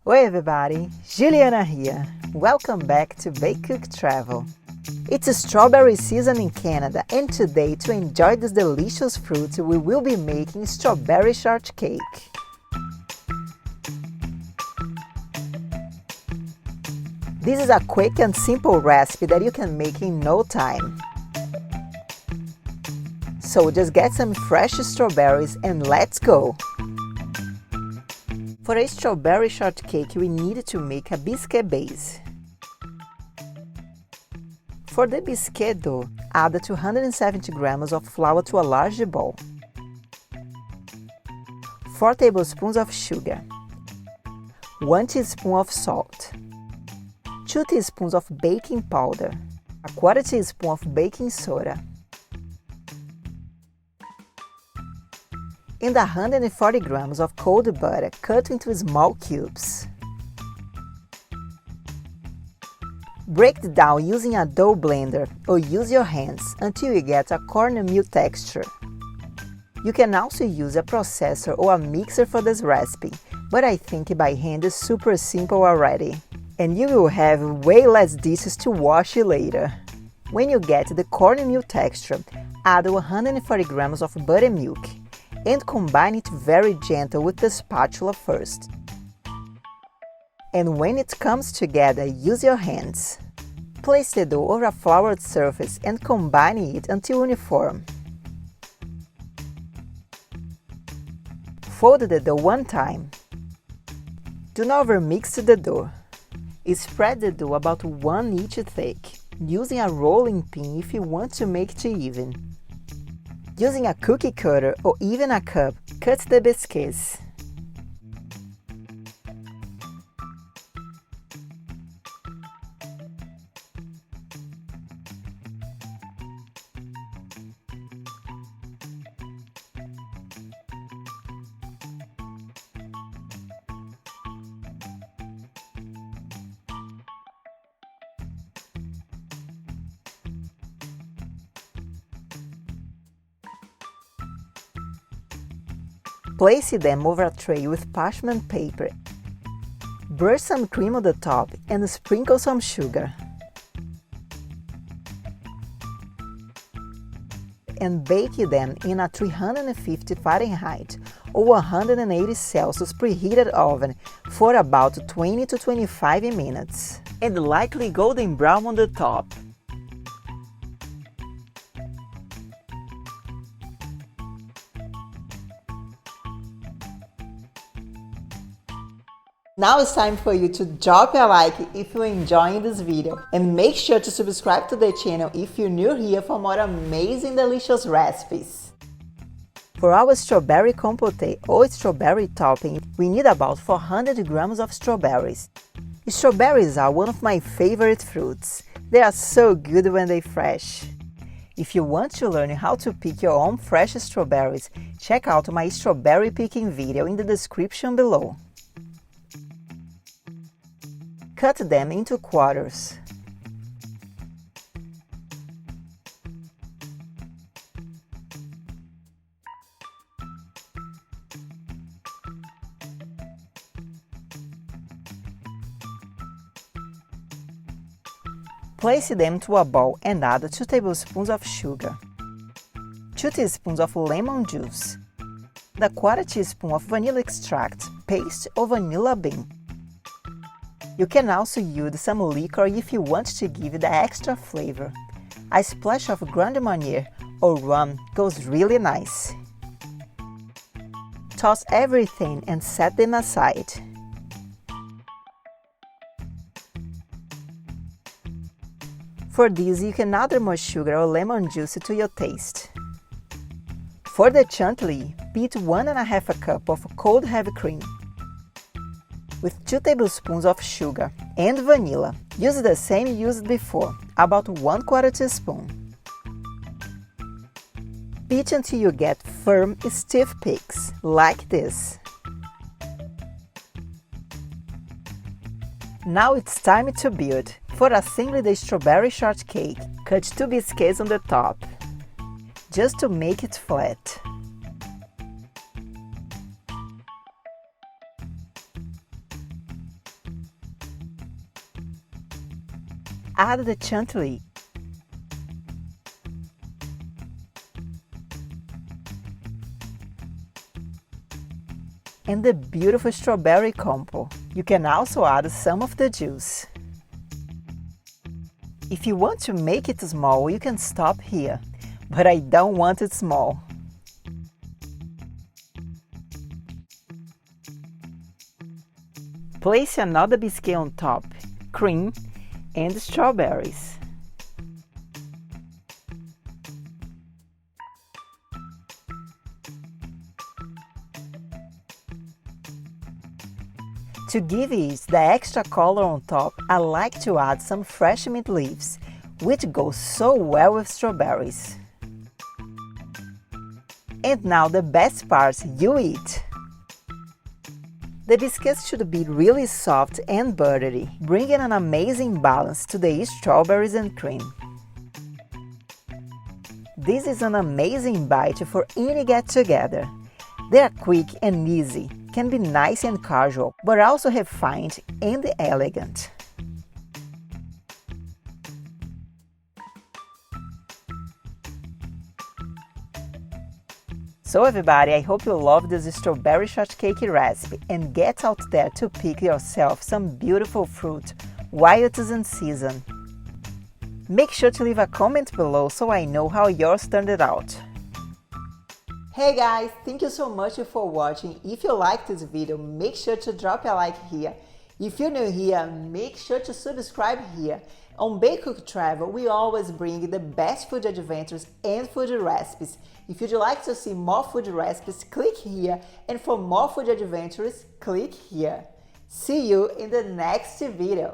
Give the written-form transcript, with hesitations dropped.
Oi everybody, Juliana here. Welcome back to BakeCookTravel. It's a strawberry season in Canada, and today, to enjoy this delicious fruit, we will be making strawberry shortcake. This is a quick and simple recipe that you can make in no time. So just get some fresh strawberries and let's go! For a strawberry shortcake, we need to make a biscuit base. For the biscuit dough, add 270 grams of flour to a large bowl, 4 tablespoons of sugar, 1 teaspoon of salt, 2 teaspoons of baking powder, a quarter teaspoon of baking soda, and 140 grams of cold butter cut into small cubes. Break it down using a dough blender or use your hands until you get a cornmeal texture. You can also use a processor or a mixer for this recipe, but I think by hand is super simple already. And you will have way less dishes to wash later. When you get the cornmeal texture, add 140 grams of buttermilk and combine it very gentle with the spatula first. And when it comes together, use your hands. Place the dough over a floured surface and combine it until uniform. Fold the dough one time. Do not overmix the dough. Spread the dough about 1 inch thick, using a rolling pin if you want to make it even. Using a cookie cutter or even a cup, cut the biscuits. Place them over a tray with parchment paper. Brush some cream on the top and sprinkle some sugar. And bake them in a 350 Fahrenheit or 180 Celsius preheated oven for about 20 to 25 minutes. And lightly golden brown on the top. Now it's time for you to drop a like if you're enjoying this video, and make sure to subscribe to the channel if you're new here for more amazing delicious recipes. For our strawberry compote or strawberry topping, we need about 400 grams of strawberries. Strawberries are one of my favorite fruits. They are so good when they're fresh. If you want to learn how to pick your own fresh strawberries, check out my strawberry picking video in the description below. Cut them into quarters. Place them to a bowl and add 2 tablespoons of sugar, 2 teaspoons of lemon juice, a quarter teaspoon of vanilla extract, paste or vanilla bean. You can also use some liquor if you want to give it the extra flavor. A splash of Grand Marnier or rum goes really nice. Toss everything and set them aside. For this, you can add more sugar or lemon juice to your taste. For the chantilly, beat 1½ cup of cold heavy cream with 2 tablespoons of sugar and vanilla. Use the same used before, about 1/4 teaspoon. Beat until you get firm, stiff peaks, like this. Now it's time to build. For assembling the strawberry shortcake, cut 2 biscuits on the top, just to make it flat. add the chantilly. And the beautiful strawberry compo. You can also add some of the juice. If you want to make it small, you can stop here, but I don't want it small. Place another biscuit on top, cream, and strawberries. To give it the extra color on top, I like to add some fresh mint leaves, which goes so well with strawberries. And now the best part, you eat! The biscuits should be really soft and buttery, bringing an amazing balance to the strawberries and cream. This is an amazing bite for any get-together. They are quick and easy, can be nice and casual, but also refined and elegant. So everybody, I hope you love this strawberry shortcake recipe and get out there to pick yourself some beautiful fruit while it is in season. Make sure to leave a comment below so I know how yours turned out. Hey guys, thank you so much for watching. If you liked this video, make sure to drop a like here. If you're new here, make sure to subscribe here. On BakeCookTravel, we always bring the best food adventures and food recipes. If you'd like to see more food recipes, click here, and for more food adventures, click here. See you in the next video.